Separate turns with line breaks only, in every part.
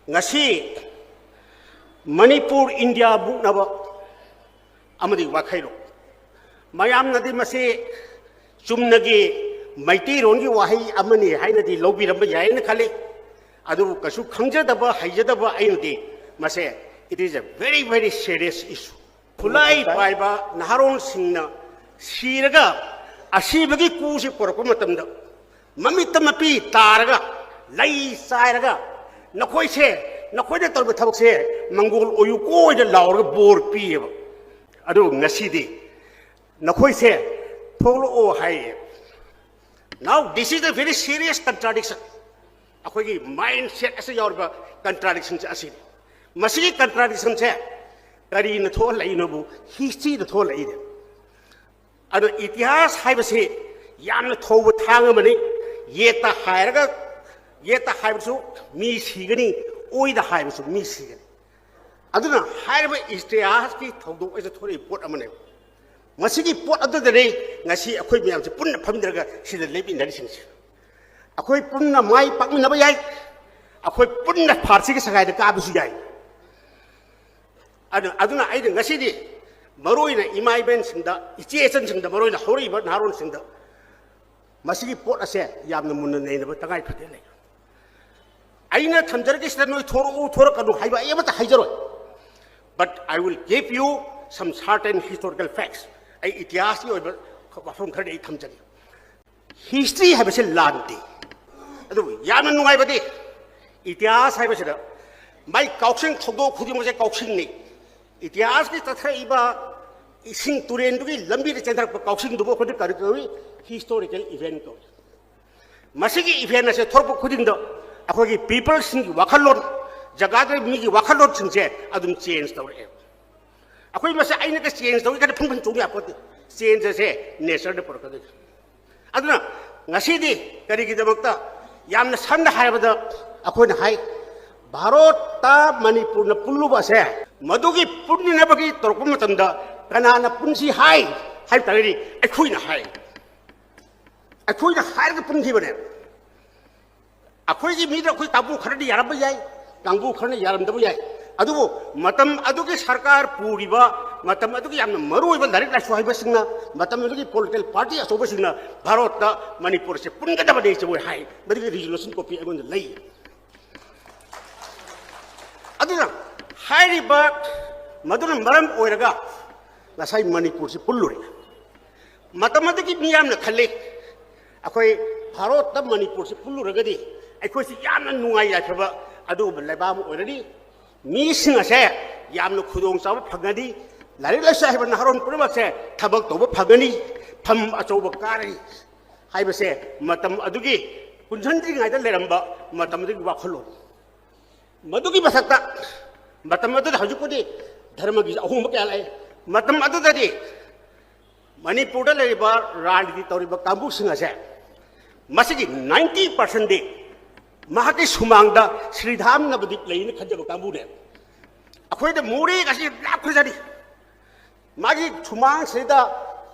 ngasi Manipur India book naba amadi wakhairo mayam nadi mase chumnagi Meetei rongi wahi amani hainadi lobiramba yaina khale adu kasu khangjadaba haijadaba ainudi mase it is a very serious issue fulai paiba naharon singna siraga asibagi kusi porko matamda mamitamapi taraga lai sairaga nakoi se nakoi da torba thabak se mangol oyu koi da laurga bor pieba adu ngasidi nakoi se tholo o hai. Now this is a very serious contradiction. Akhoi mindset as a contradiction asi masi contradiction se kari na thol lai no bu history da thol lai de adu itihas haibase yamna thoba thang mani yeta hairaga yeta haibasu mi sigani oida haibasu mi sigani aduna haiba itihas ki thodo as a thori pot amane masigi pot adu de ngasi akhoi miyam se punna phamdiraga sida lebi nari singsi akhoi punna mai pakmina ba yai akhoi punna pharsi ki sagai da ka bisu yai aduna aida ngasidi maroina imai ben singda ichechen singda maroina hori ba naron singda masigi pot ase yamna munna nei na tangai phate le aina thamjarge sida noi thoro kanu haiba emata haijaro but I will give you some certain historical facts ai itihas ni oiba khafam khade ai thamjari history have se landi adu yamna nungai bade itihas haiba sida mai kauksing thodo khudi mo se kauksing ni itihas ki tatha iba ising turen du ki lambi de chendar kauksing du bo khodi kar koi historical event ko masigi event ase thorpo khuding do akhoi people sing wakhalon jaga de mi ki wakhalon sing se adum change tawre akhoi mase aina ka change tawi ka phung chung ya pot change se nature de por ka de aduna ngasi di kari ki damakta yamna samna haibada akhoi na hai Bharat ta Manipur na pullu ba se madugi punni na bagi torkum matamda kana na punsi hai hai tari akhoi na hai ga punthi bane akhoi gi mi da khoi tabu kharadi yarab yai tangbu kharna yaram da yai adu matam adu ki sarkar puri ba matam adu ki yamna maru ba direct la swai ba singna matam adu ki political party aso ba singna Bharat ta Manipur se punga da ba de se hai badi resolution copy agon lai aduna hairiba maduna maram oiraga nasai Manipur se pulluri matamati miyam na khalle akhoi Bharat ta Manipur se pulluraga di akhoi si yamna nungai ya thaba adu lebam oiradi mi singa se yamna khudong chaw phagadi lari la sai ban haron purba se thabak to ba phagani tham achow ba kari haiba se matam adugi punjandri ngai da leramba matam di wakhalo madugi basakta matam adu hajukudi dharma gi ahum ba kalai matam adu dadi Manipur da leriba randi toriba kambu singa se masigi 90% de mahaki sumangda sridham na badi lein khajaba kambu ne akhoi da muri gasi lap khajari magi sumang sida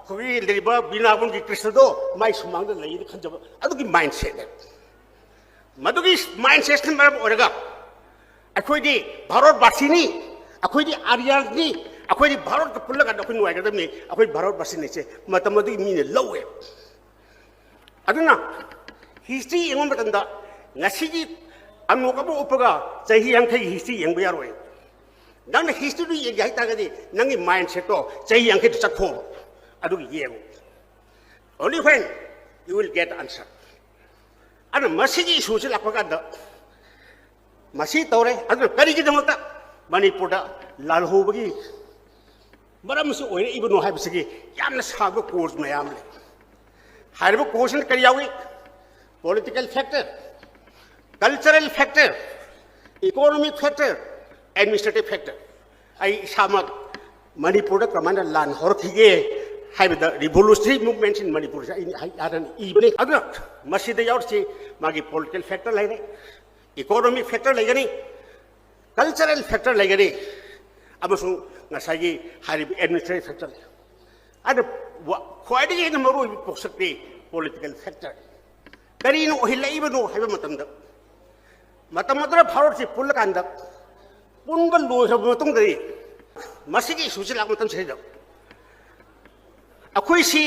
khoi leriba binabun gi krishna do mai sumangda lein khajaba adu gi mindset ne madugi mindset ne maram oraga akhoi di Bharat basini akhoi di Aryan ni akhoi di Bharat ka pulla ka akhoi nuai ka dam ni akhoi Bharat basini che matam adu mi ne lowe aduna history engom batanda ngasi gi amno ka bo upaga chahi yang thai history yang ba roi nang history ye gai ta ga di nang gi mindset to chahi yang thai chakho adu gi yego only when you will get answer ana masigi issue se lakwa ka da Masi tore adu kari gi damata Manipur da lal ho bagi maram su oire ibnu hai bisigi yamna sago course mayam le harbo question kari yawi political factor cultural factor economic factor administrative factor ai samak Manipur da kamana lan hor thige hai da revolutionary movements in Manipur ai aran ibne adu masi da yaursi magi political factor lai ne economic factor legani cultural factor legani abasu ngasagi hari administrative factor ada khwadi ni maru poksakti political factor kari no hilai bano haiba matamda मतमदरा Bharat से पुल कांदा पुनबल लोइरब मतुंग दरी मसिगी इशूसे लाक मतम सेदा अखोई सी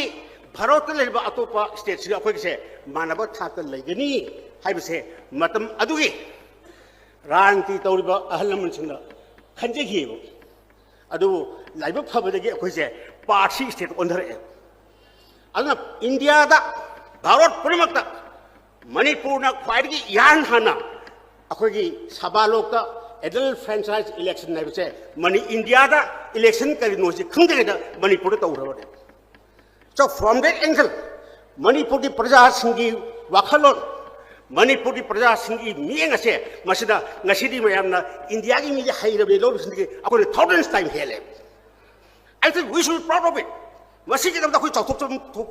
भारत लेबा अतोपा state से अखोई से मानव थाक लेगनी हाइबसे मतम अदुगी रांति तौरिबा अहल लमन सिंगना खंजेगिबो अदु लाइब फबदगी अखोई से पार्टी स्टेट ओंधरे अदना इंडिया दा भारत पुरिमक्ता मणिपुर ना ख्वाइदगी यान हाना अखोई सबालोक एडल्ट फ्रेंचाइज इलेक्शन नाइबसे मनी इंडिया दा इलेक्शन करिनो से खंगदेदा मणिपुर तौरबने so from that angle Manipur की प्रजा सिंगी वाखलोन मणिपुर की प्रजा सिंगी मियंग से मसिदा ngасidi mayamna इंडिया की मिले हाइरबे लो सिंगी अखोई थाउजेंड्स टाइम हेले I think we should proud of it मसिगी दम अखोई चौथोक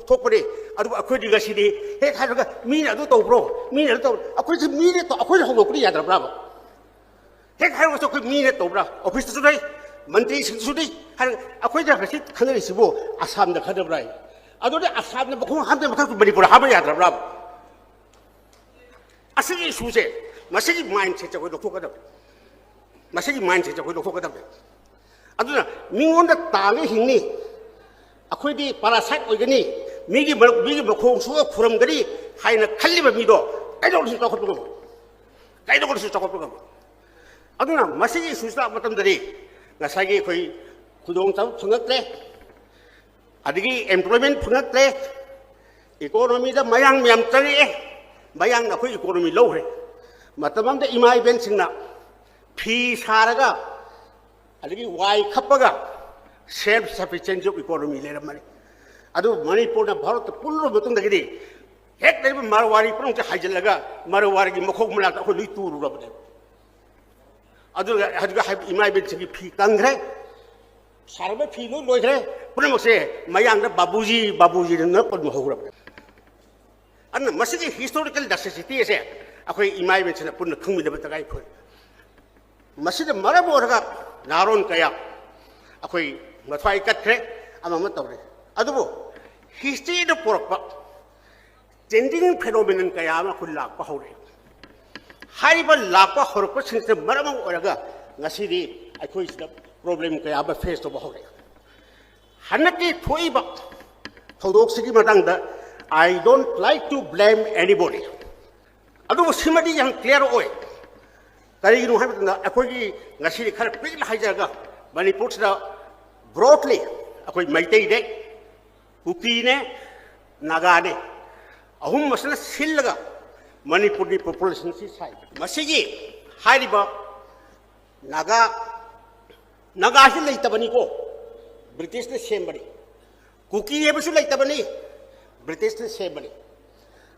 थोपने अदु अखोई ngасidi हे खारगा मीना अदु तौब्रो मीना तौ अखोई से मीने तो अखोई होगोकनी यादरब्रा हे खारगा तो अखोई मीने तौब्रा ऑफिस तो दai मंत्री सिंसु दai हार अखोई जा खसि खंगरिसिबो आसाम दा खदब्रा अदुदे आसाम ने बखों हामदे मथक मणिपुर हाबा यादरब्रा असगी इशूसे मसिगी माइंडसेट जको लोथोकदब मसिगी माइंडसेट जको लोथोकदब अदुना मिंगोंदा तांगे हिंनी अखोईदी पैरासाइट ओइगनी मिगी मखों सु खुरमगनी हाइना खल्लिबा मिदो काइदोलसु तखोपगो काइदोलसु तखोपगो अदुना मसिगी इशूसा मतमदरी ngасagi khoi khudong chau phungakle adigi employment phungakle economy da mayang myam chari mayang na khoi economy lohre matamam da imai ben singna phi saraga adigi wai khappaga self sufficient job economy le ramani adu manipur na bharat pullo matung dagidi hek dai marwari prong cha haijallaga marwari gi mokhok mulak khoi lui turu rabne अदुगा इमाई बेंची फी कंग्रे सारब फी लो लोइग्रे पुनमसे मयांग बाबूजी बाबूजी न पद्म होग्रब अन मसिगी historical necessity से अखोई इमाई बेंची न पुन खंगमिदब तगाई खोय मसिद मरब ओरगा नारोन कया अखोई मथवाई कत्रे अमम तौरे अदुबो हिस्ट्री द पोरप चेंजिंग फेनोमेनन कया मा खुल्ला पहौरे हाइब लाप हरप सिंसे मरम ओरगा ngасidi अखोई सिदा प्रॉब्लम कया बा फेस तो बहोरे हनकी थोइबा थौदोक्सिगी मतंगदा I don't like to blame anybody अदु सिमदी यंग क्लियर ओय करिगिनु हाइबना अखोई ngасidi खर पिल हाइजरगा मणिपुर सिदा ब्रॉडली अखोई मैतेई दे कुकी ने नागा ने अहुम मसला सिलगा मणिपुर की पॉपुलेशन से साइड मसिगी हाइरिबा नागा नागा से लेतबनी को ब्रिटिश ने सेमबनी कुकी एबसु लेतबनी ब्रिटिश ने सेमबनी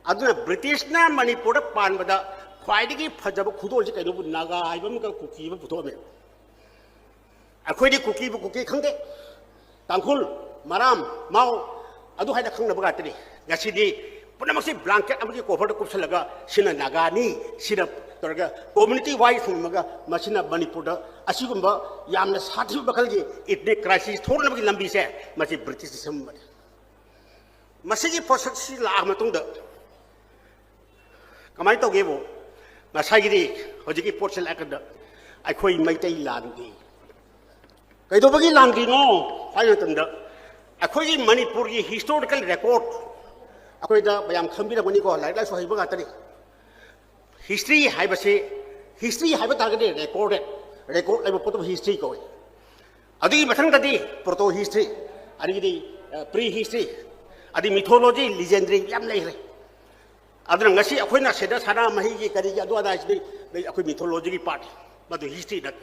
अदुना ब्रिटिश ना मणिपुर पानबदा ख्वाइदगी फजब खुदोल से कइनो नागा हाइबम का कुकी बु पुथोमे अखोइदी कुकी खंगे तांखुल मराम माउ अदु हाइदा खंगनब गातनी ngасidi पुनमसे ब्लैंकेट अमगी कोफर कुपसलगा सिना नागानी सिना तोरगा कम्युनिटी वाइज थमगा मसिना मणिपुर असिगुंबा यामना साथि बखलगी इथनिक क्राइसिस थोरनबगी लंबी से मसि ब्रिटिश समबने मसिगी प्रोसेस ला मतुंग द कमाई तोगेबो मसागिदी होजिकी पोर्टल एकद अखोई मैतै लांदी कैदोबगी लांदी नो फाइनो तंद अखोई मणिपुर की हिस्टोरिकल रिकॉर्ड अखोईदा बयाम खंबिरबनी को लाइक लाइक सोहिबा गातनी हिस्ट्री हाइबसे हिस्ट्री हाइबा तागदे रिकॉर्ड लाइब पोतो हिस्ट्री को अदी मथंग ददी प्रोतो हिस्ट्री अदिगी प्री हिस्ट्री अदी मिथोलॉजी लीजेंडरी याम लेरे अदन ngasi अखोइना सेदा साना मही की करिगी अदु अदा इस अखोई मिथोलॉजी की पार्ट मदु हिस्ट्री दत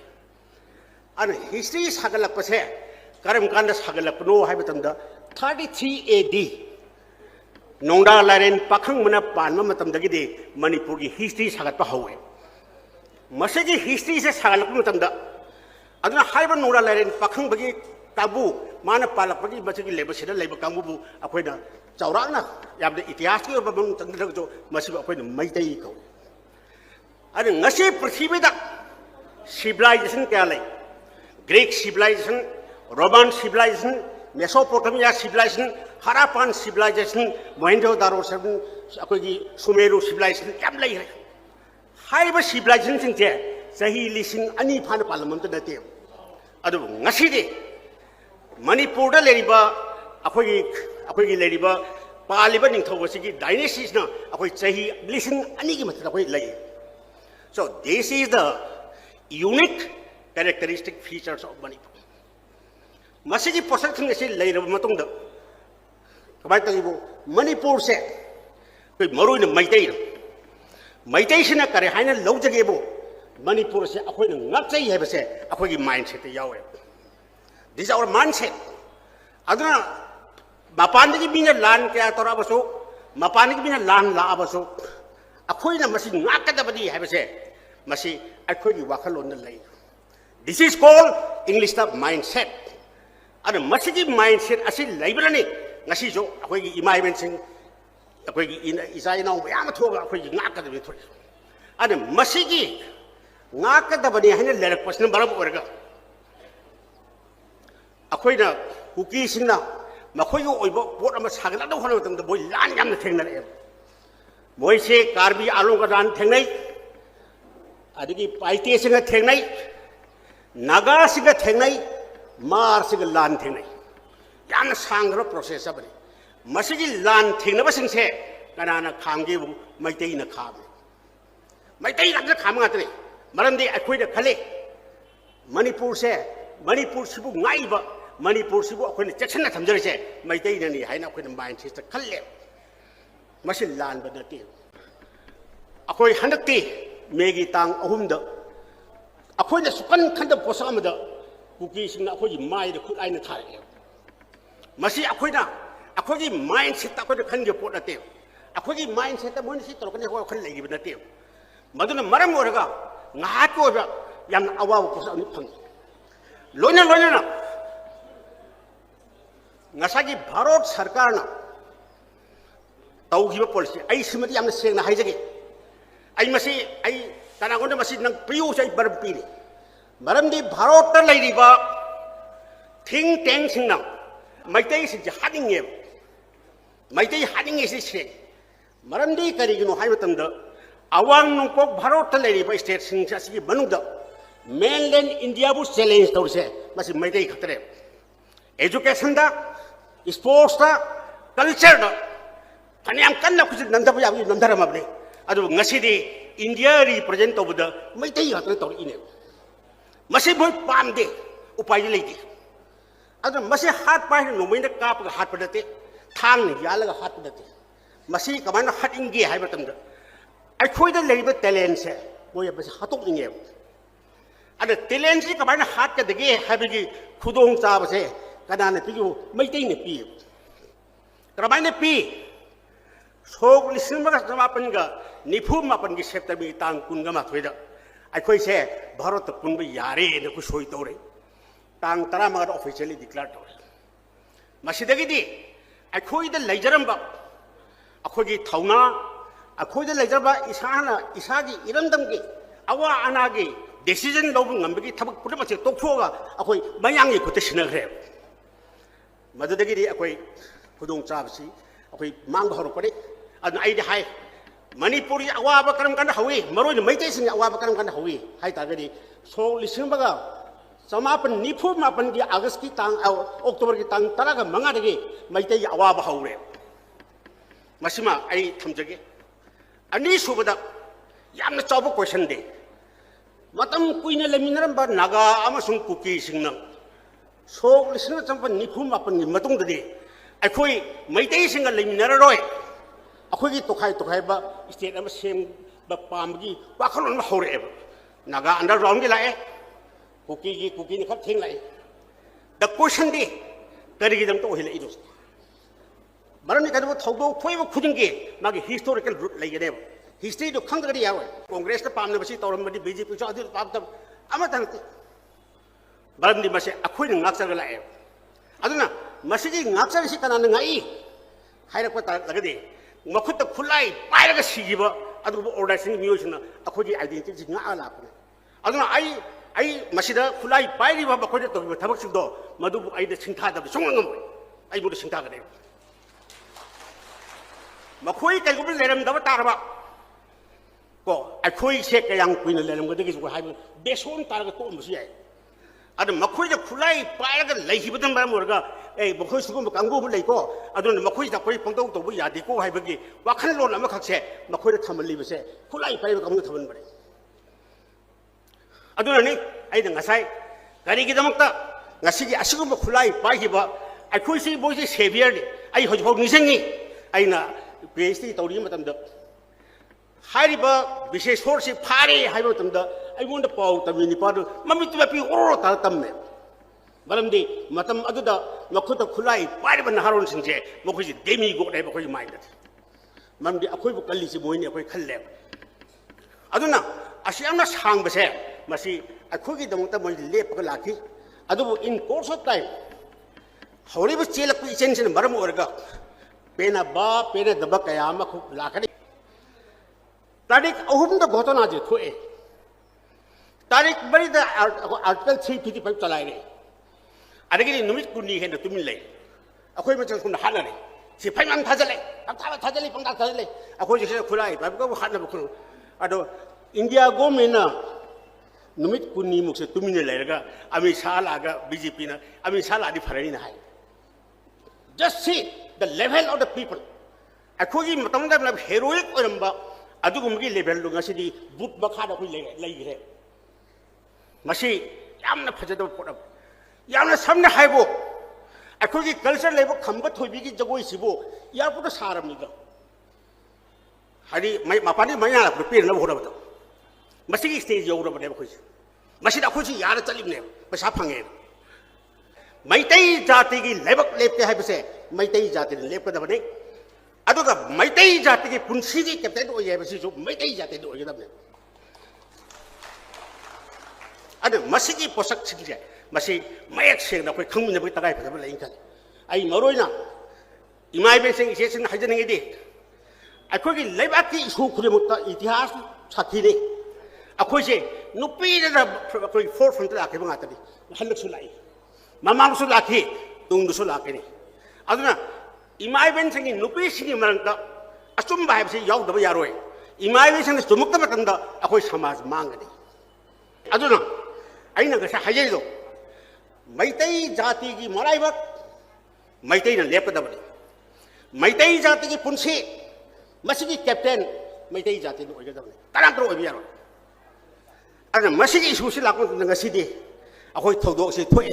अन हिस्ट्री सागलपसे करम कांद सागलपनो हाइबतंदा 33 AD नोंदा लारेन पाखंग मना पान मतमदगिदे मणिपुर की हिस्ट्री सागतपा हौए मसेगी हिस्ट्री से सागलप मतमदा अदुना हाइबा नोंदा लारेन पाखंग बगी काबू माना पालपगी मसेगी लेबसिदा लेब कांगबु अखोइना चौराना याबदे इतिहास की बबंग तंगदगजो मसिबा अखोइना मैतै को अरे ngasi पृथ्वीदा सिविलाइजेशन क्या ले Greek civilization Roman civilization Mesopotamia civilization Harappan civilization Mohenjodaro civilization अखोई सुमेरु सिविलाइजेशन याम लेरे हाइब सिविलाइजेशन सिंचे सही लिसिंग अनि फान पार्लियामेंट नते अदु ngasi मणिपुर लेरिबा अखोगी लेरिबा पालिबा निंथौबसिगी डायनेसिस ना अखोई सही लिसिंग अनि की मतलब अखोई लई so this is the unique characteristic features of Manipur masigi possession se leiraba matong da kabai tagibo Manipur se koi maroi na Meetei sina kare haina lojagebo Manipur se akhoi na ngapchai haiba se akhoi gi mindset yawe this is our mindset aduna mapandi gi bina lan kya tora baso mapandi gi bina lan la abaso akhoi na masi ngakadabadi haiba se masi akhoi gi wakhalon na lei this is called English the mindset ada masi gi mindset asi leibrani ngasi jo akhoi gi imagination अखोई इसा इनाउ ma'am थोगा अखोई नाकदबे थोड़ी अने मसीगी नाकदबने हैने लेरकपसने मरम ओरगा अखोइना कुकीसिंगना मखोइगो ओइबो pot अमा सागलादो होनो मतमदा बोय लान यामना थेंगनारे मोइसे कार्बी आलोंगा दान थेंगनै अदिगी पाइते सिंगा थेंगनै नागा सिंगा थेंगनै मार सिंगा लान थेंगनै यामना सांग्रो प्रोसेस अबने मसीगी लान थेंगनबसिंगसे कनाना खामगेबु मैतैना खाम मैतै लाजन खाम गातने मरमदि अखोइदा खले मणिपुर सिबु गाइबा मणिपुर सिबु अखोइना चेक्सना थमजरसे मैतैनानि हाइना अखोइना माइंडसेट खल्ले मसी लान बनते अखोइ हनक्ति मेगी तांग अहुमदा अखोइना सुकन खंद पोसामदा कुकीसिंगना अखोइ माइदा खुदाइना थारे मसी अखोइना अखोगी माइंडसेट अखोइ खनगे पोट नते अखोगी माइंडसेट मोन सि तोरकने हो खन लेगिब नते मदुना मरम ओरगा ngaको ओबा याम अवाव पोस अनि फंग लोइना ngасagi भारत सरकारना तौगिबा पॉलिसी आई सिमति याम सेंगना हाइजगे आई मसी आई तनागोन मसी नंग प्रियो सै बरम पीरी मरमदि भारत त लैरिबा थिंग टैंक सिंगना मैतै सिंजे हादिंगे मैतै हादिंगे से मरमदि करिगिनो हाइ मतमदा अवांग नोंपोक भारत त लैरिबा स्टेट सिंग असि मनुदा मेनलैंड इंडिया बु चैलेंज तौरसे मसी मैतै खतरे एजुकेशन दा स्पोर्ट्स दा कल्चर दा फनियाम कन्ना खुज नंदब याबि नंदरमबने अदु ngasiदी इंडिया रिप्रेजेंट तौबदा मैतै खतरे तौरिने मसी बोय पामदे उपाय लेदे अदु मसी हाथ पाइ नोमैना कापगा हाथ पडते थांग यालगा हाथ पडते मसी कमाना हटिंगे हाइ मतमदा अखोइदा लेरिबा टैलेंट से बोय बस हतोकनिगे अदु टैलेंट से कमाना हाथ का दगे हाबिगी खुदोंग चाबसे कनाना पिगु मैतैने पि करमाइने पि सोग लिसिंबगा समापनगा निफु मापनगी सेक्टर बि तांग कुनगा माथोइदा अखोइसे भारत पुनबा यारे न कुसोइ तौरे तांग तरा मगर ऑफिशियली डिक्लेयर तौर मसीदगी अखोइदा लेजरंबा अखोगी थौना अखोइदा लेजरबा इसाना इसागी इरंदमगी अवा अनागी डिसीजन लौब ngambagi थबक पुरमसे तोखोगा अखोइ मयांगी खुते सिनग्रे मददगी अखोइ खुदोंग चाबसी अखोइ मांग हरपरे अन आइदि हाय मणिपुरी अवाबा करम कान हवी मरोइ मैतै सिंग अवाबा करम कान हवी हाय तागदी सो लिसिंबगा समापन निफु मापन की अगस्त की तांग अक्टोबर की तांग तरह का मंगा दगे मैतै अवाब हौरे मसिमा आई थमजगे अनि सुबदा यामना चाबो क्वेश्चन दे मतम कुइना लेमिनरम बा नागा अमसुंग कुकी सिंगना सो लिसिंग चंपन निफु मापन की मतुंग दे अखोइ मैतै सिंग लेमिनररोय अखोइ तोखाय बा स्टेट अम सेम बा पामगी वाखलोन हौरे नागा अंडरग्राउंड की लाए कुकी ने खत थेंग लाई द क्वेश्चन दे करिगिदम तो hele इदोस मरने कदम थौदो थोइबो खुदिंगे मागे हिस्टोरिकल रूट लेगेने हिस्ट्री दो खंगगदि यावे कांग्रेस ता पामने बसी तौरमदि बीजेपी सो अदि पाबदम अमा तनते मरमदि मसे अखोइ न ngakchar लाए अदुना मसिगी ngakchar सि कनान ngai हाइरक ता लगदे मखुत खुलाई पाइरग सिगिबो अदुबो ऑर्डरसिंग मियोसना अखोजी आइडेंटिटी सि nga लापने अदुना आई मसीदा खुलाई पाइरिबा बखोइदे तोबो थबक सिदो मदुबु आइदे सिंथादब सोंगम आई बुदे सिंथागदे मखोइ कैगुब लेरम दब तारबा ko akhoi se kayang kuina lelam ga degi hai beson tar ga to musi ai ad makhoi da khulai pa ga lai hi badan ba mor ga ei makhoi sugum kanggu bu lai ko adun makhoi da koi pangtau to bu ya de ko hai bagi wakhan lon ama khak se makhoi da thamali ba se khulai pai ba kam thaban bare adun ni ai da ngasai gari gi damak ta ngasi gi asugum khulai pa hi ba akhoi si boy si savior ni ai hoj hoj nisengi ai na PhD tawri matam da हाइरिबा विशेषोर से फारे हाइबो तमदा आइगोंड पाउ तमिनि पादु ममित बपि ओरो ता तमने मरमदि मतम अदुदा मखुत खुलाई पाइबा नहारोन सिंजे मखुजि देमी गो दे बखुजि माइदा ममदि अखोइबु कल्लि सि मोइनि अखोइ खल्ले अदुना असियामना सांगबसे मसि अखोइगि दमता मोइ लेपगा लाखि अदुबु इन कोर्स ऑफ टाइम हौरिबु चेलकु इचेनसिन मरम ओरगा पेना दबा कयाम खु लाखनि तारीख अहुमदा घटना जे थोए तारीख बरीदा आर्टिकल 355 चलाइ रे अदगी नुमित कुनी हेन तुमिन ले अखोइ मचल कुन हाना रे सि फाइमान थाजले थाजले पंगा थाजले अखोइ जे खुलाई बाब को हाना बखु अदो इंडिया गवर्नमेंट नुमित कुनी मुक्से तुमिन लेरगा अमि सालागा बीजेपी ना अमि सालादि फरनी ना हाय just see the level of the people अखोइ मतमदा मतलब हेरोइक ओरंबा अदुगुमगी लेवल लु ngasi बुट मखादा खुइ लेगरे मसी यामना फजदब पोडब यामना समना हाइबो अखोगी कल्चर लेबो खंब थोबिगी जगोइ सिबो यापुट सारमनिगा हरि मापानी मया प्रिपेयर न होरबद मसीगी स्टेज यौरबदे बखोइ मसीदा खोजि यार चलिबने पैसा फंगे मैतै जातिगी लेबक लेपते हाइबसे मैतै जाति लेपदबने अदुगा मैतै जाति की पुंसीगी कैप्टन ओये बसी जो मैतै जाति दो ओये दबने अदु मसीगी पोषक छिजे मसी मयक सेंग कोइ खंगमिन बि तगाय फदब लेइन खल आई मरोइना इमाइ बेसिंग इसेसिन हाजनिंगे दे अखोगी लेबाकी इशु खुरिमुक्ता इतिहास साखिने अखोइसे नुपी दा कोइ फोर फ्रंट लाके बंगातदि हलकसु लाई ममांगसु लाखि तुंगसु लाकेनि अदुना इमाइबेन संगी नुपी सिंगी मरंता अचुम बाइबसे याउदब यारोय इमाइबेन संग चुमुक्ता मतंदा अखोइ समाज मांगनि अदुना आइना गसा हाजेदो मैतै जाति की मराइबक मैतै न लेपदबनि मैतै जाति की पुंसी मसिगी कैप्टन मैतै जाति न ओइगदबनि तरांत्रो ओइबि यारोय अदुना मसिगी इशुसि लाको ngasiदी अखोइ थौदोक से थोए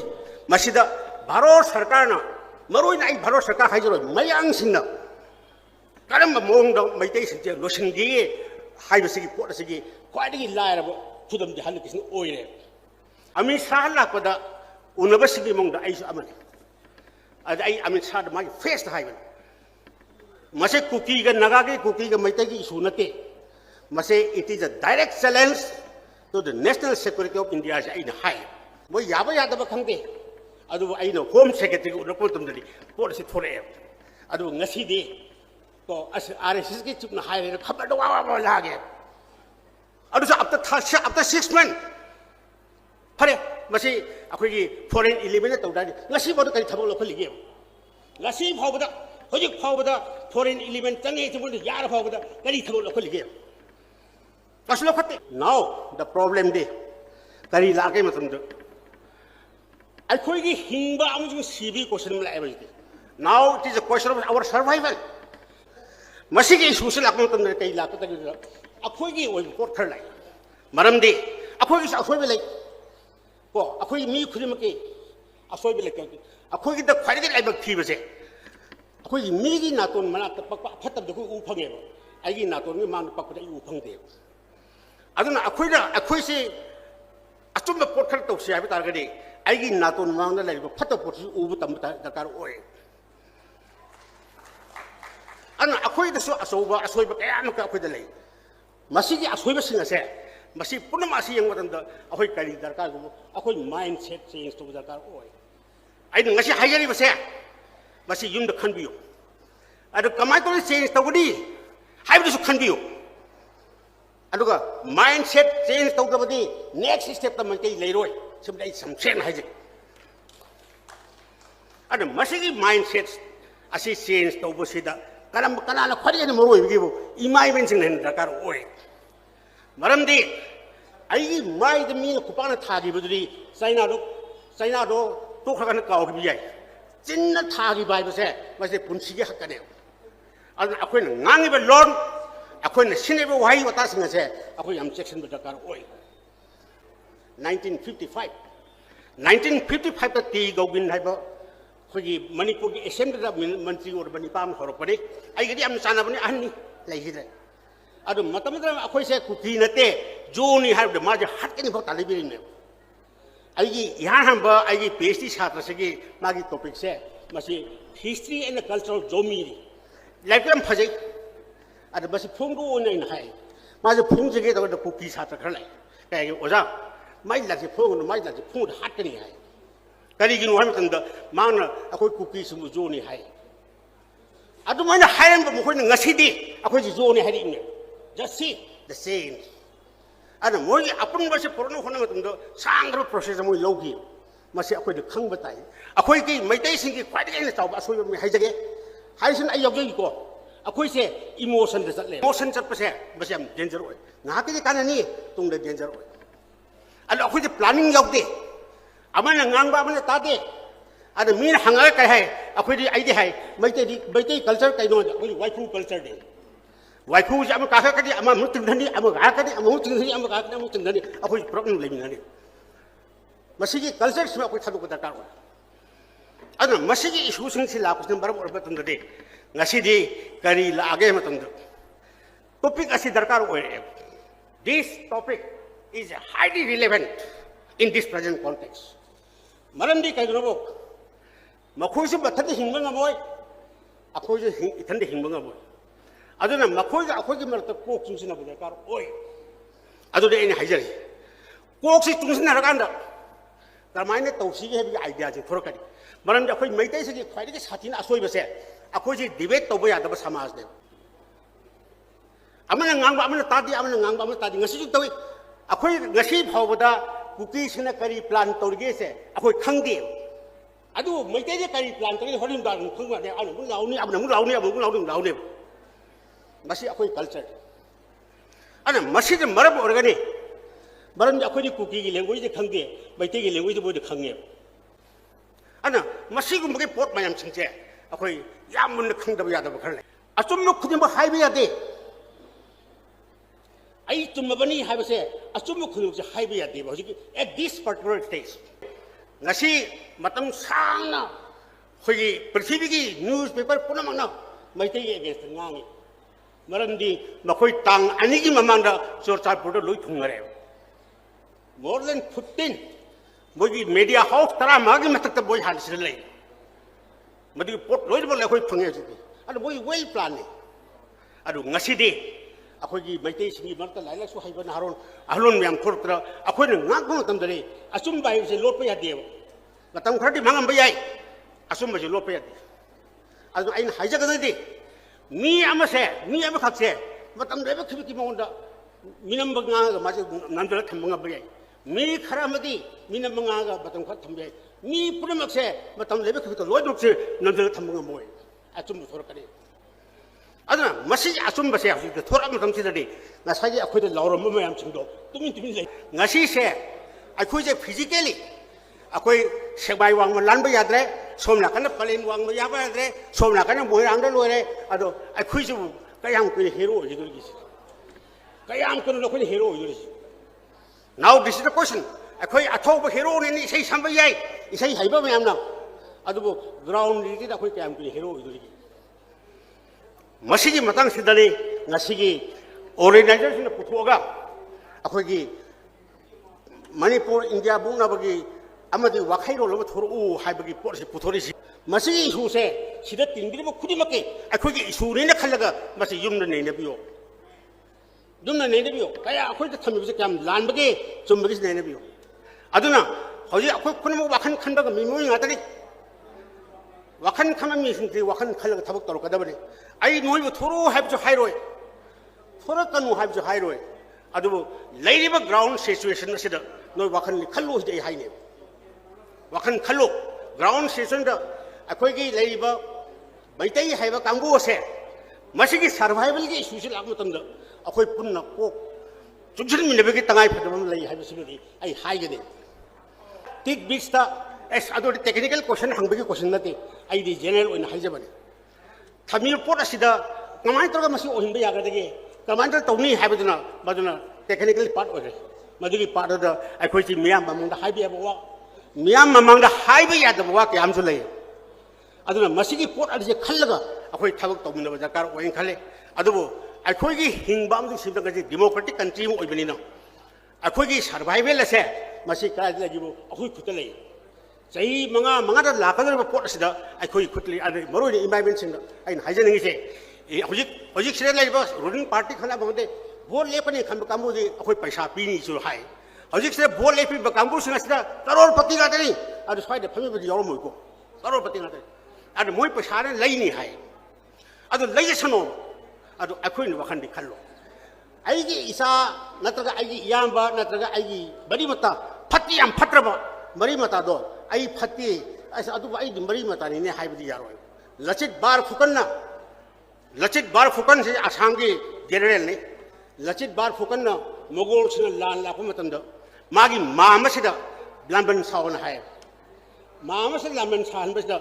मसिदा भारत सरकार ना मरोइना आई भारत सरकार हाइजरो मयांग सिंना करम मोंग मैतै सिंजे लोसिंगी हाइबसिगी पोटसिगी क्वाइदगी लायरब थुदम दि हलकिसिन ओइरे अमित शाह लापदा उनबसिगी मोंग आइसु अमने अद आई अमित शाह मागी फेस हाइबन मसे कुकी ग नगागे कुकी ग मैतैगी इशू नते मसे it is a direct challenge to the national security of India से आई हाई वो याबा यादब खंगे अदुबु आइनो होम सेक्रेटरी उरपो तुमदली पोट से थोरे अदुबु ngasi तो RSS की चिपना हाय रे खबर दो वा लागे अदुसा आफ्टर 6 मंथ फरे मसी अखोगी फॉरेन 11 तौदानी ngasi बदु करि थबो लखलिगे ngasi फावबदा होजिक फावबदा फॉरेन 11 चंगे चिबुन यार फावबदा करि थबो लखलिगे कसलो खते नाउ द प्रॉब्लम दे करि लागे मतंद अखोगी हिंबा अमजु सीबी क्वेश्चन में लाइबे now it is a question of our survival मसीगी इशूसे लाको तम कई लाको तक अखोगी ओइ पोट खर लाई मरमदे अखोगी अखोइबे लै को अखोई मी खुरिमके अखोइबे लै अखोगी द खरिगे लाइबक थीबसे अखोगी मीगी नातोन मना पकपा फतब दखु उ फंगेबो आइगी नातोन मी मान पकपा उ फंगदे अदुना अखोइसे अचुम पोट खर तौसे हाबे तारगदे आइगी नातोन मांगना लाइबो फतब पोट उ तम दरकार ओय अन अखोइदसु असौबा असोइबा कयामक अखोइद लै मसीगी असोइबसिंग असे मसी पुनम असी यंग मतंद अखोइ करी दरकार गो अखोइ माइंड सेट चेंज तो दरकार ओय आइ ngasi हाइजरी बसे मसी युमद खनबियो अदु कमाइ तो चेंज तगदी हाइबदसु खनबियो अदुगा माइंड सेट चेंज तौदबदी नेक्स्ट स्टेप त मकै लेरोय सिमदai समसेन हाइजे अदु मसीगी माइंड सेट असी चेंज तौबसिदा करम कनाला खरिगे मरोइबिगो इमाइबेन सिंग हेन दरकार ओय मरमदी आई माइद मीन कुपाना थागी बदुरी चाइना दो तो खगन काव भी जाय चिन्न थागी बाय बसे मसे पुंसी के हकने अदन अखोइन ngangiba लोन अखोइन सिनेबो वाही वता सिंग से अखोइ हम सेक्शन दरकार ओय 1955 ता टी गौगिन हाइबो खोगी मणिपुर की असेंबली मंत्री और बनी पाम हरपने आइगदी हम सानबने अहनी लैहिदे अदु मतमद अखोइ से कुकी नते जोनी हाइबदे माजे हटकनि भौ तालिबिरिने आइगी यहाँ हम आइगी PhD छात्र से मागी टॉपिक से मसी हिस्ट्री एंड कल्चरल जोमीरी लाइक फजे अद बस फुंगो ओने हाय माजे फुंग जगे तो कुकी छात्र खर लै कय ओजा माइ लासे फुंग माइ लासे फुंग हटकनि हाय करिगिनो हम तंद मान अखोइ कुकी सुमु जोनी हाय अदु माने हायन ब मखोइ ngasiदी अखोइ जोनी हायदिने जस्ट सी द सेम अन मोई अपन बसे पुरनो होना मतंद सांग्र प्रोसेस मोई लौगी मसे अखोइ द खंग बताई अखोइ की मैतै सिंग की ख्वाइदे ने चाव असोय मे हाइजगे हाइसन आई योगे को अखोइ से इमोशन द चले इमोशन चटपसे बसे हम डेंजर ओय ना के काननी तुंग द डेंजर ओय अन अखोइ द प्लानिंग योगदे अमन ngang ba मन तादे अद मीन हंगा कह है अखोइ दी आइदे है Meitei culture canoe अखोइ waifu culture दे वाइफू से अम काका कदी अम मुतिंधनी अम गाकदी अम मुतिंधनी अम गाकदी अम मुतिंधनी अखोइ प्रॉब्लम लेमिनाने मसीगी कल्चर से अखोइ थादो दरकार हो अदन मसीगी इशू सिंग से लापसन बरम और बतंदे ngasiदी करी लागे मतंद टॉपिक असि दरकार ओय this topic is highly relevant in this present context मरमदी कैदनबो मखोइ से बथदे हिंग ngमोय अखोइ से इथंदे हिंग ngमोय अदुना मखोइ अखोइ की मरत कोक चुंसिना दरकार ओय अदुदे एने हाइजरी कोक से चुंसिना रकांदा तमाइने तौसीगे हेबी आइडिया से थोरकडी मरम अखोइ मैतै से ख्वाइदे साथिन असोइबसे अखोइ से डिबेट तौबो यादब समाज दे अमना ngang अमना तादी अमना ngang अमना तादी ngasi जु तवि अखोइ ngasi फावबदा कुकी सिना करी प्लान तौरगे से अखोइ खंगदे अदु मैतै जे करी प्लान तौरगे होरिम दान खंगवा दे अनु लाउनी अमना लाउनी मसी अखोइ कल्चर अन मसी जे मरब ओरगनी मरम अखोइ कुकी की लैंग्वेज जे खंगदे मैतै की लैंग्वेज बोय दे खंगे अन मसी गुम के पोट मयम सिंचे अखोइ याम मुन खंगदब यादब खर ले अचुम खुदिम हाइबे यादे आई तुमबनी हाइबसे अचुम खुदिम से हाइबे यादे हजि at this particular stage ngasi matam sangna khogi prithvi ki newspaper punamangna Meitei के अगेंस्ट ngangi मरमदी मखोइ तांग अनि की ममांगदा चोरचा पुरो लोइ थुंगरे मोर देन 15 मोगी मीडिया हाउस तरा मागी मतक बोय हालसिर ले मदि पोट लोइ बल अखोइ फंगे जुदी अदु बोय वेल प्लान ने अदु ngasiदे अखोगी मैतै सिंगी मरत लाइलासु हाइबन हारोन अहलोन म्याम थोरत्र अखोइन ngang मतम दरे असुम बाय से लोप यादे मतम खरदि मांगम बयाय असुम बजे लोप यादे अदु आइन हाइजगदि मी अमखसे मतम लेब खिबि की मोंदा मिनम बंगा माजे नंदल थमंगा बयाय मी खरामदी मिनम बंगा मतम ख थमबे मी पुरमक्से मतम लेब खिबि तो लोइदुक्से नंदल थमंगा मोय अचुम थोरकदि अदना मसी असुम बसे हजि थोरा मतम सिदि ngasai अखोइ लाउरम मयाम सिंदो तुमिन ले ngasi से अखोइ जे फिजिकली अखोइ सेबाय वांग लानबा याद्रे सोमना कन पलेन वांग याबा याद्रे सोमना कन बोइरांग लोरे अदो अखोइ जु कयाम कुन हीरो हिदुगी कयाम कुन लखोइ हीरो हिदुगी now this is the question अखोइ अथौब हीरो ने इसै संबा याय इसै हाइबा मयाम ना अदुबो ग्राउंड रिदि अखोइ कयाम कुन हीरो हिदुगी मसीगी मतंग सिदले ngasiगी ऑर्गेनाइजेशन पुथोगा अखोगी मणिपुर इंडिया बुंगनाबगी अमदि वाखैरो लब थोरउ हाइबगी पोरसे पुथोरिसि मसीगी इशू से सिदा तिंगिरिब खुदिमके अखोगी इशू ने खलगा मसी युमन नेनेबियो कया अखोई थमिबसे काम लानबगे चुमबगी नेनेबियो अदुना हजि अखोई खुनम वाखन खंदगा मिमोइ ngaतनि वाखन खममी सिंथि वाखन खलगा थबक तोरकदबनि आई नोइबो थोरो हाइबजो हाइरोय थोरा कनु हाइबजो हाइरोय अदुबो लैरिबा ग्राउंड सिचुएशन असिदा नोइ वाखन खल्लो हिदे हाइने वाखन खल्लो ग्राउंड सिचुएशन दा अखोइगी लैरिबा मैतै हाइबा कांगो से मसिगी सर्वाइवल की इशू से लाग मतंदा अखोइ पुन्ना कोक ꯆꯨꯞꯁꯤꯟꯃꯤꯟꯅꯕꯒꯤ ꯇꯉꯥꯏ ꯐꯗꯕ ꯑꯃ ꯂꯩ ꯍꯥꯏꯕꯁꯤꯃꯗꯤ ꯑꯩ ꯍꯥꯏꯒꯅꯤ ꯇꯤꯛ ꯕꯤꯛꯁꯇ ꯑꯦꯁ ꯑꯗꯨꯗꯤ ꯇꯦꯛꯅꯤꯀꯦꯜ ꯀꯣꯏꯁꯟ ꯍꯪꯕꯒꯤ ꯀꯣꯏꯁꯟ ꯅꯠꯇꯦ ꯑꯩꯗꯤ ꯖꯦꯅꯔꯦꯜ ꯑꯣꯏꯅ ꯍꯥꯏꯖꯕꯅꯤ ꯊꯝꯃꯤꯕ ꯄꯣꯠ ꯑꯁꯤꯗ ꯀꯃꯥꯏꯅ ꯇꯧꯔꯒ ꯃꯁꯤ ꯑꯣꯏꯍꯟꯕ ꯌꯥꯒꯗꯒꯦ ꯀꯃꯥꯏꯅ ꯇꯧꯅꯤ ꯍꯥꯏꯕꯗꯨꯅ ꯃꯗꯨꯅ ꯇꯦꯛꯅꯤꯀꯦꯜ ꯄꯥꯔꯠ ꯑꯣꯏꯔꯦ ꯃꯗꯨꯒꯤ ꯄꯥꯔꯠ ꯑꯗꯨꯗ ꯑꯩꯈꯣꯏꯁꯤ ꯃꯤꯌꯥꯝ ꯃꯃꯥꯡꯗ ꯍꯥꯏꯕ ꯌꯥꯕ ꯋꯥ ꯃꯤꯌꯥꯝ ꯃꯃꯥꯡꯗ ꯍꯥꯏꯕ ꯌꯥꯗꯕ ꯋꯥ ꯀꯌꯥ ꯑꯃꯁꯨ ꯂꯩ ꯑꯗꯨꯅ ꯃꯁꯤꯒꯤ ꯄꯣꯠ ꯑꯁꯤ ꯈꯜꯂꯒ ꯑꯩꯈꯣꯏ ꯊꯕꯛ ꯇꯧꯃꯤꯟꯅꯕ ꯗꯔꯀꯥꯔ ꯑꯣꯏꯅ ꯈꯜꯂꯤ ꯑꯗꯨꯕꯨ ꯑꯩꯈꯣꯏꯒꯤ ꯍꯤꯡꯕ ꯑꯃꯁꯨꯡ ꯁꯤꯕꯗ ꯗꯦꯃꯣꯀ꯭ꯔꯦꯇꯤꯛ ꯀꯟꯇ꯭ꯔꯤ ꯑꯃ ꯑꯣꯏꯕꯅꯤꯅ ꯑꯩꯈꯣꯏꯒꯤ ꯁꯔꯚꯥꯏꯚꯦꯜ ꯑꯁꯦ ꯃꯁꯤ ꯀꯗꯥꯏꯗ ꯂꯩꯈꯤꯕꯣ ꯑꯩꯈꯣꯏ ꯈꯨꯠꯇ ꯂꯩ ꯆꯍꯤ ꯃꯉꯥꯗ ꯂꯥꯛꯀꯗꯧꯔꯤꯕ ꯄꯣꯠ ꯑꯁꯤꯗ ꯑꯩꯈꯣꯏꯒꯤ ꯈꯨꯠꯇ ꯂꯩ ꯑꯗꯨ ꯃꯔꯨꯑꯣꯏꯅ ꯏꯟꯚꯥꯏꯔꯟꯃꯦꯟꯁꯤꯡꯗ ꯑꯩꯅ ꯍꯥꯏꯖꯅꯤꯡꯉꯤꯁꯦ ꯍꯧꯖꯤꯛꯁꯤꯗ ꯂꯩꯔꯤꯕ ꯔꯨꯂꯤꯡ ꯄꯥꯔꯇꯤ ꯈꯟꯅꯕ ꯉꯝꯗꯦ ꯚꯣꯠ ꯂꯦꯞꯄꯅꯤ ꯈꯟꯕ ꯀꯥꯡꯕꯨꯗꯤ ꯑꯩꯈꯣꯏ ꯄꯩꯁꯥ ꯄꯤꯅꯤꯁꯨ ꯍꯥꯏ ꯍꯧꯖꯤꯛꯁꯤꯗ ꯚꯣꯠ ꯂꯦꯞꯄꯤꯕ ꯀꯥꯡꯕꯨꯁꯤꯡ ꯑꯁꯤꯗ ꯀꯔꯣꯔꯄꯇꯤ ꯉꯥꯛꯇꯅꯤ ꯑꯗꯨ ꯁ꯭ꯋꯥꯏꯗ ꯐꯝꯃꯤꯕꯗꯤ ꯌꯥꯎꯔꯝꯃꯣꯏꯀꯣ ꯀꯔꯣꯔꯄꯇꯤ ꯉꯥꯛꯇꯅꯤ ꯑꯗꯨ ꯃꯣꯏ ꯄꯩꯁꯥꯅ ꯂꯩꯅꯤ ꯍꯥꯏ ꯑꯗꯨ ꯂꯩꯖꯁꯅꯨ ꯑꯗꯨ ꯑꯩꯈꯣꯏꯅ ꯋꯥꯈꯟꯗꯤ ꯈꯜꯂꯣ ꯑꯩꯒꯤ ꯏꯆꯥ ꯅꯠꯇ꯭ꯔꯒ ꯑꯩꯒꯤ ꯏꯌꯥꯝꯕ ꯅꯠꯇ꯭ꯔꯒ ꯑꯩꯒꯤ ꯃꯔꯤ ꯃꯇꯥ ꯐꯠꯇꯤ ꯌꯥꯝ ꯐꯠꯇ꯭ꯔꯕ ꯃꯔꯤ ꯃꯇꯥꯗꯣ ꯑꯩ ꯐꯠꯇꯦ ꯑꯁ ꯑꯗꯨꯕꯨ ꯑꯩꯗꯤ ꯃꯔꯤ ꯃꯇꯥꯅꯤꯅꯦ ꯍꯥꯏꯕꯗꯤ ꯌꯥꯔꯣꯏ ꯂꯆꯤꯠ ꯕꯥꯔ ꯐꯨꯀꯟꯁꯤ ꯑꯁꯥꯝꯒꯤ ꯖꯦꯅꯔꯦꯜꯅꯤ ꯂꯆꯤꯠ ꯕꯥꯔ ꯐꯨꯀꯟꯅ ꯃꯣꯒꯣꯜꯁꯤꯅ ꯂꯥꯟ ꯂꯥꯛꯄ ꯃꯇꯝꯗ ꯃꯥꯒꯤ ꯃꯥꯝꯃꯁꯤꯗ ꯂꯥꯟꯕꯟ ꯁꯥꯎꯅ ꯍꯥꯏ ꯃꯥꯝꯃꯁꯤꯗ ꯂꯥꯟꯕꯟ ꯁꯥꯍꯟꯕꯁꯤꯗ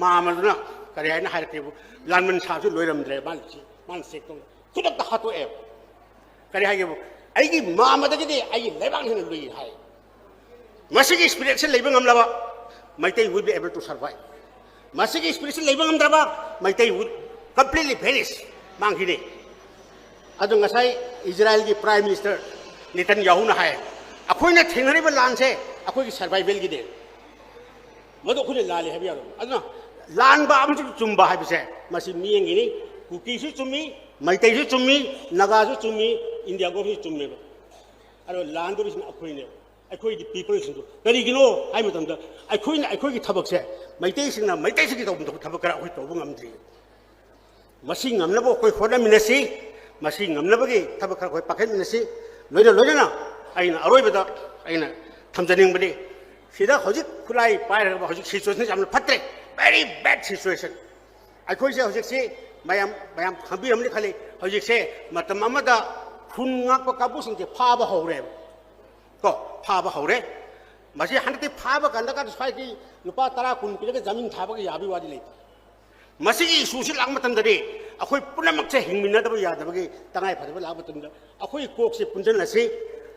ꯃꯥꯝꯃꯗꯨꯅ ꯀꯔꯤ ꯍꯥꯏꯅ ꯍꯥꯏꯔꯛꯀꯦꯕꯨ ꯂꯥꯟꯕꯟ ꯁꯥꯕꯁꯨ ꯂꯣꯏꯔꯝꯗ꯭ꯔꯦ ꯃꯥꯅ ꯆꯦꯛ ꯇꯧ ꯈꯨꯗꯛꯇ ꯍꯥꯠꯇꯣꯛꯑꯦꯕ ꯀꯔꯤ ꯍꯥꯏꯒꯦꯕꯨ ꯑꯩꯒꯤ ꯃꯥꯝꯃꯗꯒꯤꯗꯤ ꯑꯩꯒꯤ ꯂꯩꯕꯥꯛꯅ ꯍꯦꯟꯅ ꯂꯨꯏ ꯍꯥꯏ ꯃꯁꯤꯒꯤ ꯁ꯭ꯄꯤꯔꯤꯠꯁꯤ ꯂꯩꯕ ꯉꯝꯂꯕ Meitei will be able to survive ꯃꯁꯤꯒꯤ ꯁ꯭ꯄꯤꯔꯤꯠꯁꯤ ꯂꯩꯕ ꯉꯝꯗ꯭ꯔꯕ ꯃꯩꯇꯩ ꯋꯤꯜ ꯀꯝꯄ꯭ꯂꯤꯠꯂꯤ ꯚꯦꯅꯤꯁ ꯃꯥꯡꯈꯤꯅꯤ ꯑꯗꯨ ꯉꯁꯥꯏ ꯏꯖꯔꯥꯏꯜꯒꯤ ꯄ꯭ꯔꯥꯏꯝ ꯃꯤꯅꯤꯁꯇꯔ ꯅꯦꯇꯟ ꯌꯥꯍꯨꯅ ꯍꯥꯏ ꯑꯩꯈꯣꯏꯅ ꯊꯦꯡꯅꯔꯤꯕ ꯂꯥꯟꯁꯦ ꯑꯩꯈꯣꯏꯒꯤ ꯁꯔꯚꯥꯏꯚꯦꯜꯒꯤꯅꯦ ꯃꯗꯨ ꯑꯩꯈꯣꯏꯅ ꯂꯥꯜꯂꯤ ꯍꯥꯏꯕ ꯌꯥꯔꯣꯏ ꯑꯗꯨꯅ ꯂꯥꯟꯕ ꯑꯃꯁꯨꯡ ꯆꯨꯝꯕ ꯍꯥꯏꯕꯁꯦ ꯃꯁꯤ ꯃꯤꯠꯌꯦꯡꯒꯤꯅꯤ ꯀꯨꯀꯤꯁꯨ ꯆꯨꯝꯃꯤ ꯃꯩꯇꯩꯁꯨ ꯆꯨꯝꯃꯤ ꯅꯥꯒꯥꯁꯨ ꯆꯨꯝꯃꯤ ꯏꯟꯗꯤꯌꯥ ꯒꯣꯚꯔꯟꯃꯦꯟꯁꯨ ꯆꯨꯝꯃꯦꯕ ꯑꯗꯣ ꯂꯥꯟꯗꯧꯔꯤꯁꯤꯅ ꯑꯩꯈꯣꯏꯅꯦꯕ ꯑꯩꯈꯣꯏꯒꯤ ꯄꯤꯄꯜꯁꯤꯡꯗꯨ ꯀꯔꯤꯒꯤꯅꯣ ꯍꯥꯏꯕ ꯃꯇꯝꯗ ꯑꯩꯈꯣꯏꯅ ꯑꯩꯈꯣꯏꯒꯤ ꯊꯕꯛꯁꯦ ꯃꯩꯇꯩꯁꯤꯡꯅ ꯃꯩꯇꯩꯁꯤꯡꯒꯤ ꯇꯧꯕ ꯊꯕꯛ ꯈꯔ ꯑꯩꯈꯣꯏ ꯇꯧꯕ ꯉꯝꯗ꯭ꯔꯤ ꯃꯁꯤ ꯉꯝꯅꯕ ꯑꯩꯈꯣꯏ ꯍꯣꯠꯅꯃꯤꯟꯅꯁꯤ ꯃꯁꯤ ꯉꯝꯅꯕꯒꯤ ꯊꯕꯛ ꯈꯔ ꯑꯩꯈꯣꯏ ꯄꯥꯏꯈꯠꯃꯤꯟꯅꯁꯤ ꯂꯣꯏꯅꯅ ꯑꯩꯅ ꯑꯔꯣꯏꯕꯗ ꯑꯩꯅ ꯊꯝꯖꯅꯤꯡꯕꯗꯤ ꯁꯤꯗ ꯍꯧꯖꯤꯛ ꯈꯨꯠꯂꯥꯏ ꯄꯥꯏꯔꯒ ꯍꯧꯖꯤꯛ ꯁꯤꯆꯨꯋꯦꯁꯟꯁꯤ ꯌꯥꯝꯅ ꯐꯠꯇ꯭ꯔꯦ ꯚꯦꯔꯤ ꯕꯦꯗ ꯁꯤꯆꯨꯋꯦꯁꯟ ꯑꯩꯈꯣꯏꯁꯦ ꯍꯧꯖꯤꯛꯁꯤ ꯃꯌꯥꯝ ꯈꯪꯕꯤꯔꯝꯅꯤ ꯈꯜꯂꯤ ꯍꯧꯖꯤꯛꯁꯦ ꯃꯇꯝ ꯑꯃꯗ ꯈꯨꯟ ꯉꯥꯛꯄ ꯀꯥꯡꯕꯨꯁꯤꯡꯁꯦ ꯐꯥꯕ ꯍꯧꯔꯦꯕ ꯀꯣ ꯐꯥꯕ ꯍꯧꯔꯦ ꯃꯁꯤ ꯍꯟꯗꯛꯇꯤ ꯐꯥꯕ ꯀꯥꯟꯗ ꯁ꯭ꯋꯥꯏꯒꯤ ꯂꯨꯄꯥ 10 10 ꯄꯤꯔꯒ ꯖꯃꯤꯟ ꯊꯥꯕꯒ ꯌꯥꯕꯒꯤ ꯋꯥꯗꯤ ꯂꯩꯇꯦ ꯃꯁꯤꯒꯤ इशूꯁꯤ ꯂꯥꯛꯄ ꯃꯇꯝꯗꯗꯤ ꯑꯩꯈꯣꯏ ꯄꯨꯝꯅꯃꯛꯁꯦ ꯍꯤꯡꯃꯤꯟꯅꯗꯕ ꯌꯥꯗꯕꯒꯤ ꯇꯉꯥꯏ ꯐꯗꯕ ꯂꯥꯛꯄ ꯃꯇꯝꯗ ꯑꯩꯈꯣꯏ ꯀꯣꯛꯁꯦ ꯄꯨꯟꯁꯤꯜꯂꯁꯤ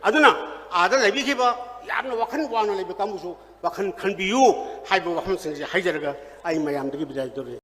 ꯑꯗꯨꯅ 아다 레비기바 야는 와칸 와노 레비 까무수 와칸 칸비유 하이브 와함승지 하이저가 아이 마얌들이 비자이도리